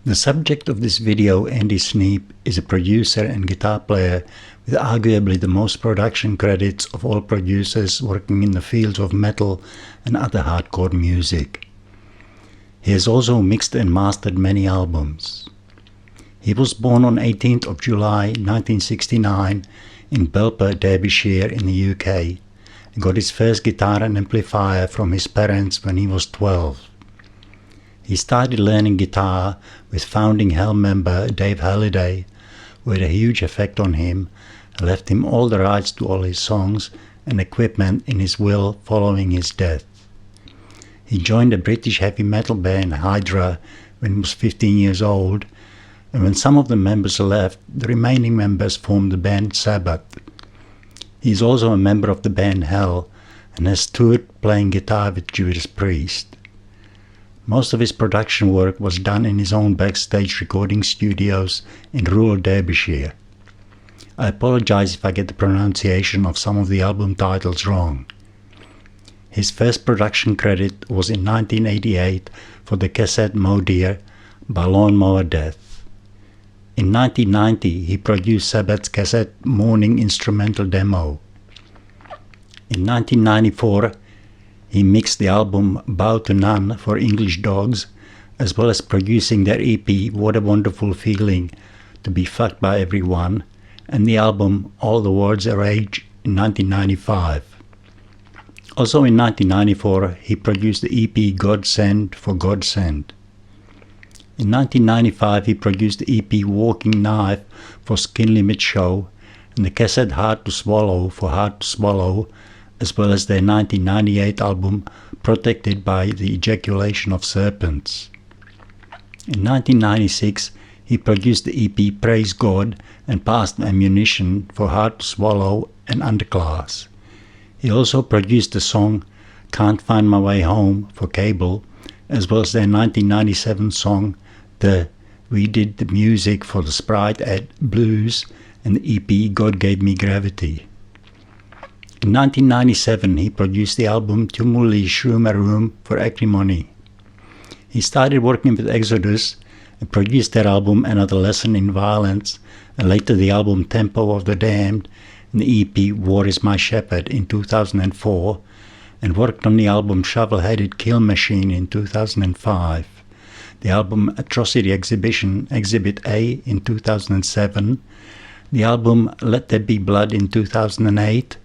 The subject of this video, Andy Sneap, is a producer and guitar player with arguably the most production credits of all producers working in the fields of metal and other hardcore music. He has also mixed and mastered many albums. He was born on 18th of July 1969 in Belper, Derbyshire in the UK and got his first guitar and amplifier from his parents when he was 12. He started learning guitar with founding Hell member Dave Halliday, who had a huge effect on him and left him all the rights to all his songs and equipment in his will following his death. He joined the British heavy metal band Hydra when he was 15 years old, and when some of the members left, the remaining members formed the band Sabbath. He is also a member of the band Hell and has toured playing guitar with Judas Priest. Most of his production work was done in his own backstage recording studios in rural Derbyshire. I apologize if I get the pronunciation of some of the album titles wrong. His first production credit was in 1988 for the cassette Mow Deer by Lawnmower Death. In 1990 he produced Sabbath's cassette Morning Instrumental Demo. In 1994 he mixed the album Bow to None for English Dogs, as well as producing their EP What a Wonderful Feeling to Be Fucked by Everyone, and the album All the Words Are Age in 1995. Also in 1994 he produced the EP God Send for God Send. In 1995 he produced the EP Walking Knife for Skin Limit Show and the cassette Hard to Swallow for Hard to Swallow, as well as their 1998 album Protected by the Ejaculation of Serpents. In 1996 he produced the EP Praise God and Past Ammunition for Hard to Swallow and Underclass. He also produced the song Can't Find My Way Home for Cable, as well as their 1997 song We Did the Music for the Sprite at Blues and the EP God Gave Me Gravity. In 1997 he produced the album Tumuli Shroom for Acrimony. He started working with Exodus and produced their album Another Lesson in Violence, and later the album Tempo of the Damned and the EP War is My Shepherd in 2004, and worked on the album Shovel-Headed Kill Machine in 2005, the album Atrocity Exhibition Exhibit A in 2007, the album Let There Be Blood in 2008,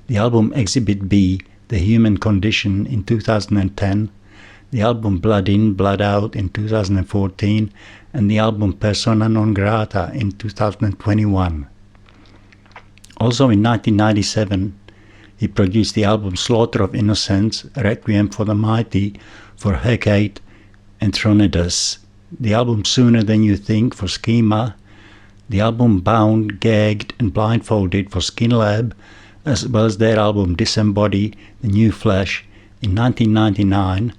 the album Exhibit B, The Human Condition in 2010, the album Blood In, Blood Out in 2014, and the album Persona Non Grata in 2021. Also in 1997, he produced the album Slaughter of Innocents, Requiem for the Mighty for Hecate and Thronidas, the album Sooner Than You Think for Schema, the album Bound, Gagged and Blindfolded for Skin Lab, as well as their album Disembody, The New Flesh in 1999,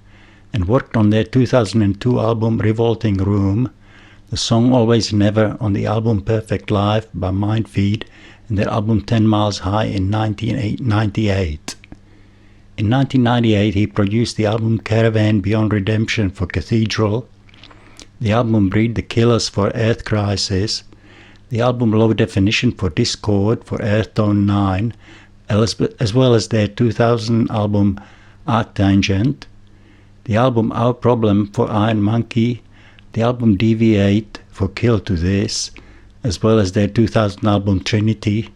and worked on their 2002 album Revolting Room, the song Always Never on the album Perfect Life by Mindfeed, and their album 10 Miles High in 1998. In 1998 he produced the album Caravan Beyond Redemption for Cathedral, the album Breed the Killers for Earth Crisis, the album Low Definition for Discord for Earthtone 9, as well as their 2000 album Arctangent, the album Our Problem for Iron Monkey, the album Deviate for Kill to This, as well as their 2000 album Trinity,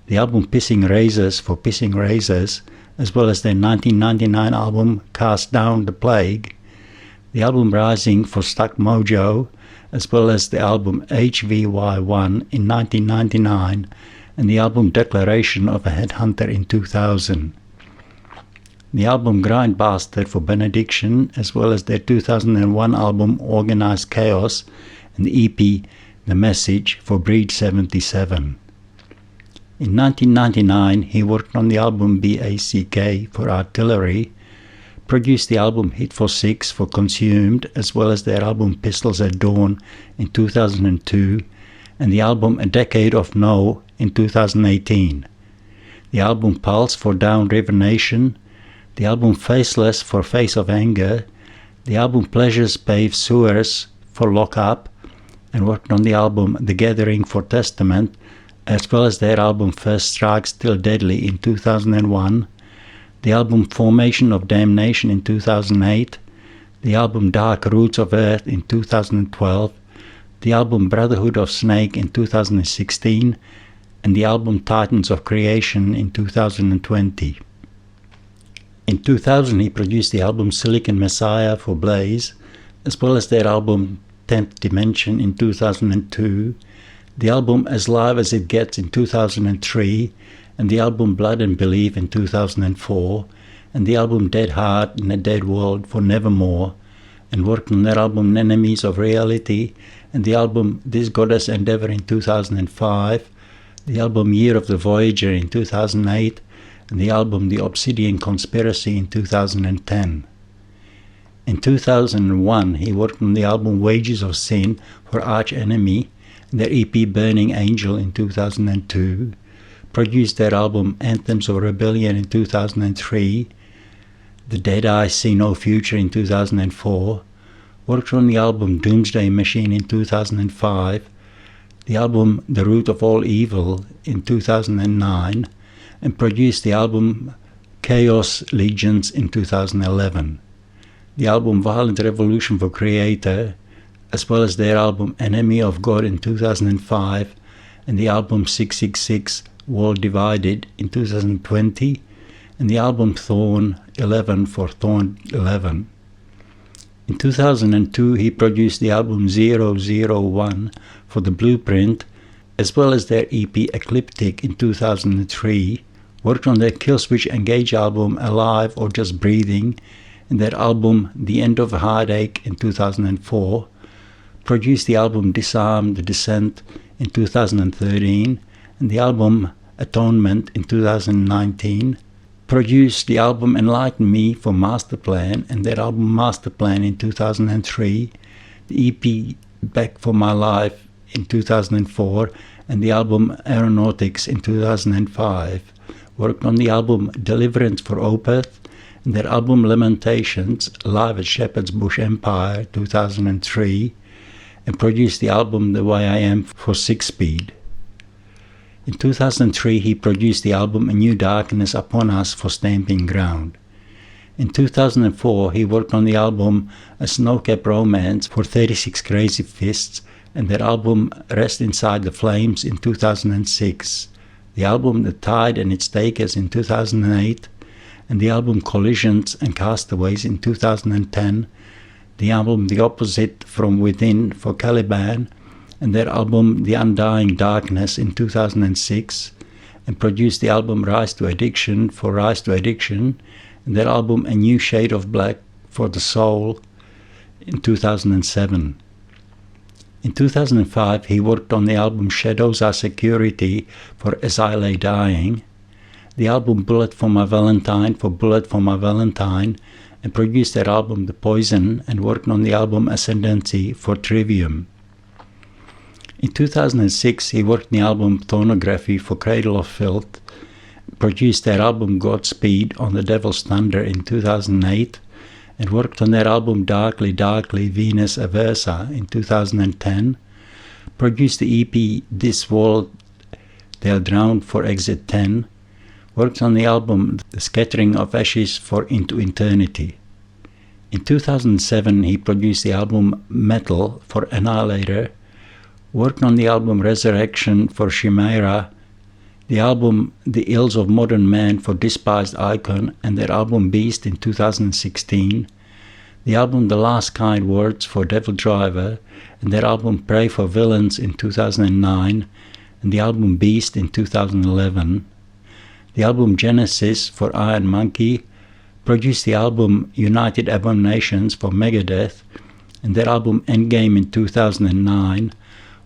the album Pissing Razors for Pissing Razors, as well as their 1999 album Cast Down the Plague, the album Rising for Stuck Mojo, as well as the album HVY1 in 1999 and the album Declaration of a Headhunter in 2000. The album Grind Bastard for Benediction, as well as their 2001 album Organized Chaos and the EP The Message for Breed 77. In 1999 he worked on the album BACK for Artillery, produced the album Hit for Six for Consumed, as well as their album Pistols at Dawn in 2002, and the album A Decade of No in 2018, the album Pulse for Down River Nation, the album Faceless for Face of Anger, the album Pleasures Pave Sewers for Lock Up, and worked on the album The Gathering for Testament, as well as their album First Strike Still Deadly in 2001, the album Formation of Damnation in 2008, the album Dark Roots of Earth in 2012, the album Brotherhood of Snake in 2016, and the album Titans of Creation in 2020. In 2000 he produced the album Silicon Messiah for Blaze, as well as their album 10th Dimension in 2002, the album As Live as It Gets in 2003, and the album Blood and Belief in 2004, and the album Dead Heart in a Dead World for Nevermore, and worked on their album Enemies of Reality, and the album This Goddess Endeavor in 2005, the album Year of the Voyager in 2008, and the album The Obsidian Conspiracy in 2010. In 2001, he worked on the album Wages of Sin for Arch Enemy, and their EP Burning Angel in 2002, produced their album Anthems of Rebellion in 2003, The Dead Eyes See No Future in 2004, worked on the album Doomsday Machine in 2005, the album The Root of All Evil in 2009, and produced the album Chaos Legions in 2011, the album Violent Revolution for Creator, as well as their album Enemy of God in 2005, and the album 666 World Divided in 2020, and the album Thorn 11 for Thorn 11. In 2002 he produced the album 001 for The Blueprint, as well as their EP Ecliptic in 2003, worked on their Killswitch Engage album Alive or Just Breathing, and their album The End of Heartache in 2004, produced the album Disarm the Descent in 2013, and the album Atonement in 2019, produced the album Enlighten Me for Masterplan and their album Masterplan in 2003, the EP Back for My Life in 2004, and the album Aeronautics in 2005, worked on the album Deliverance for Opeth, and their album Lamentations live at Shepherd's Bush Empire 2003, and produced the album The Way I Am for Six Speed. In 2003 he produced the album A New Darkness Upon Us for Stamping Ground. In 2004 he worked on the album A Snowcap Romance for 36 Crazy Fists, and their album Rest Inside the Flames in 2006, the album The Tide and Its Takers in 2008, and the album Collisions and Castaways in 2010, the album The Opposite From Within for Caliban, and their album The Undying Darkness in 2006, and produced the album Rise to Addiction for Rise to Addiction, and their album A New Shade of Black for The Soul in 2007. In 2005 he worked on the album Shadows Are Security for As I Lay Dying, the album Bullet for My Valentine for Bullet for My Valentine, and produced their album The Poison, and worked on the album Ascendancy for Trivium. In 2006 he worked on the album Thornography for Cradle of Filth, produced their album Godspeed on The Devil's Thunder in 2008, and worked on their album Darkly Darkly Venus Aversa in 2010, produced the EP This World They'll Drown for Exit 10, worked on the album The Scattering of Ashes for Into Eternity. In 2007 he produced the album Metal for Annihilator, worked on the album Resurrection for Chimera, the album The Ills of Modern Man for Despised Icon and their album Beast in 2016, the album The Last Kind Words for Devil Driver and their album Pray for Villains in 2009, and the album Beast in 2011, the album Genesis for Iron Monkey, produced the album United Abominations for Megadeth, and their album Endgame in 2009,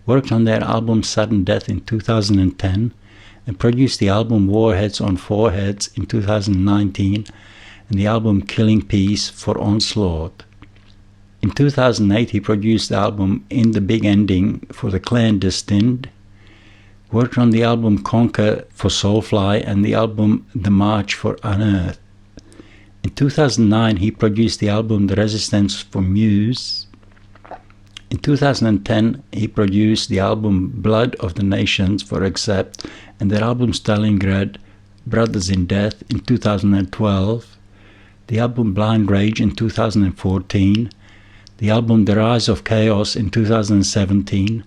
worked on their album Sudden Death in 2010, and produced the album Warheads on Foreheads in 2019, and the album Killing Peace for Onslaught. In 2008 he produced the album In the Big Ending for The Clandestine, worked on the album Conquer for Soulfly and the album The March for Unearthed. In 2009 he produced the album The Resistance for Muse, In 2010, he produced the album Blood of the Nations for Accept and their album Stalingrad, Brothers in Death in 2012, the album Blind Rage in 2014, the album The Rise of Chaos in 2017,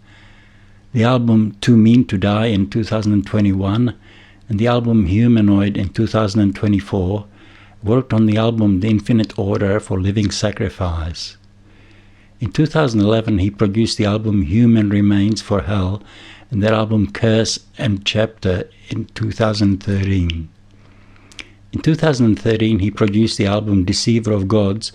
the album Too Mean to Die in 2021, and the album Humanoid in 2024, worked on the album The Infinite Order for Living Sacrifice. In 2011, he produced the album Human Remains for Hell and their album Curse and Chapter in 2013. In 2013, he produced the album Deceiver of Gods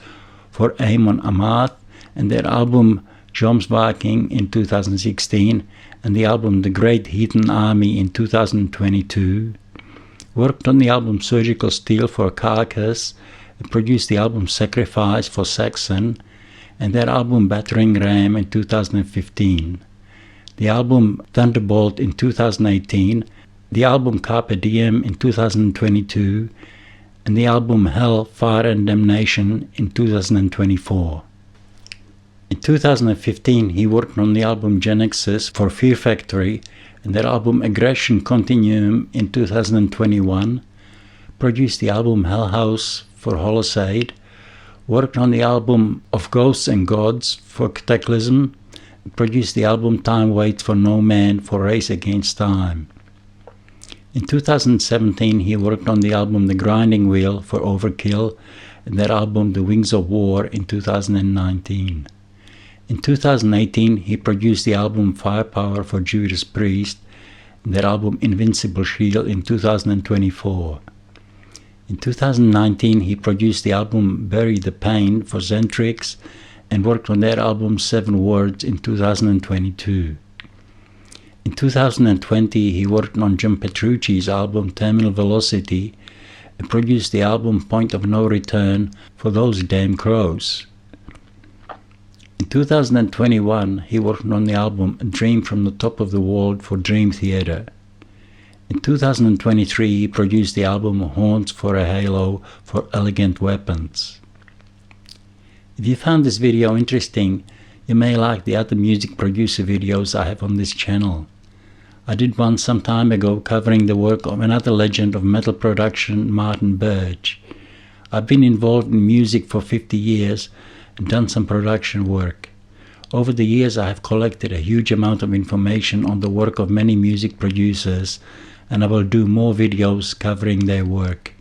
for Amon Amarth and their album Jomsviking in 2016 and the album The Great Heathen Army in 2022. Worked on the album Surgical Steel for Carcass and produced the album Sacrifice for Saxon and their album Battering Ram in 2015, the album Thunderbolt in 2018, the album Carpe Diem in 2022, and the album Hell, Fire and Damnation in 2024. In 2015, he worked on the album Genexus for Fear Factory and their album Aggression Continuum in 2021, produced the album Hell House for Holocide, worked on the album Of Ghosts and Gods for Cataclysm, produced the album Time Waits for No Man for Race Against Time. In 2017, he worked on the album The Grinding Wheel for Overkill and their album The Wings of War in 2019. In 2018, he produced the album Firepower for Judas Priest and their album Invincible Shield in 2024. In 2019, he produced the album Bury the Pain for Zentrix and worked on their album 7 Words in 2022. In 2020, he worked on Jim Petrucci's album Terminal Velocity and produced the album Point of No Return for Those Damn Crows. In 2021, he worked on the album A Dream from the Top of the World for Dream Theater. In 2023, he produced the album Horns for a Halo for Elegant Weapons. If you found this video interesting, you may like the other music producer videos I have on this channel. I did one some time ago covering the work of another legend of metal production, Martin Birch. I've been involved in music for 50 years and done some production work. Over the years, I have collected a huge amount of information on the work of many music producers, and I will do more videos covering their work.